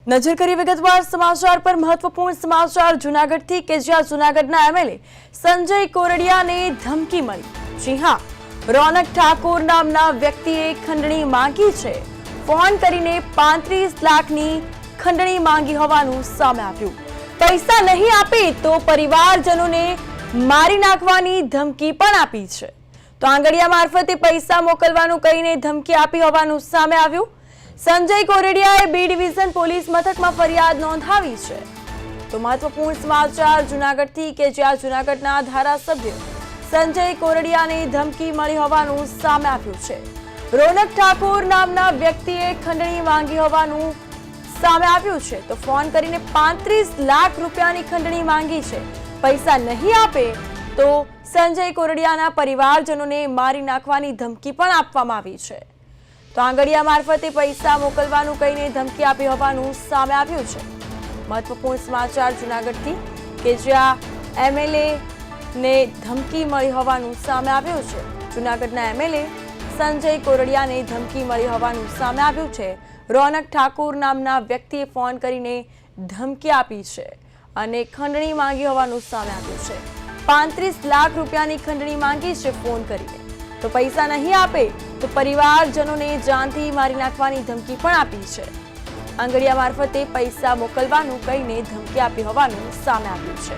નજર કરી વિગતવાર સમાચાર પર મહત્વપૂર્ણ સમાચાર જૂનાગઢથી કે જ્યાં જૂનાગઢના એમએલએ સંજય કોરડિયાને ધમકી મળી। જી હા, રોનક ઠાકોર નામના વ્યક્તિએ ખંડણી માંગી છે। ફોન કરીને 35 લાખની ખંડણી માંગી હોવાનું સામે આવ્યું। પૈસા નહીં આપે તો પરિવારજનોને મારી નાખવાની ધમકી પણ આપી છે। તો આંગડિયા મારફતે પૈસા મોકલવાનું કહીને ધમકી આપી હોવાનું સામે આવ્યું। સંજય કોરડિયાએ બી ડિવિઝન પોલીસ મથકમાં ફરિયાદ નોંધાવી છે। તો મહત્વપૂર્ણ સમાચાર જૂનાગઢથી કે જ્યાં જૂનાગઢના ધારાસભ્ય સંજય કોરડિયાને ધમકી મળી હોવાનું સામે આવ્યું છે। રોનક ઠાકોર નામના વ્યક્તિએ ખંડણી માંગી હોવાનું સામે આવ્યું છે। તો ફોન કરીને 35 લાખ રૂપિયાની ખંડણી માંગી છે। પૈસા નહીં આપે તો સંજય કોરડિયાના પરિવારજનોને મારી નાખવાની ધમકી પણ આપવામાં આવી છે। તો આંગડિયા મારફતે પૈસા મોકલવાનું કહીને ધમકી આપી હોવાનું સામે આવ્યું છે। મહત્વપૂર્ણ સમાચાર જૂનાગઢથી કે જ્યાં એમએલએ ને ધમકી મળી હોવાનું સામે આવ્યું છે। જૂનાગઢના એમએલએ સંજય કોરડિયાને ધમકી મળી હોવાનું સામે આવ્યું છે। રોનક ઠાકોર નામના વ્યક્તિએ ફોન કરીને ધમકી આપી છે અને ખંડણી માંગી હોવાનું સામે આવ્યું છે। 35 લાખ રૂપિયાની ખંડણી માંગી છે ફોન કરીને। તો પૈસા નહીં આપે તો પરિવારજનોને જાનથી મારી નાખવાની ધમકી પણ આપી છે। આંગડિયા મારફતે પૈસા મોકલવાનું કહીને ધમકી આપી હોવાનું સામે આવ્યું છે।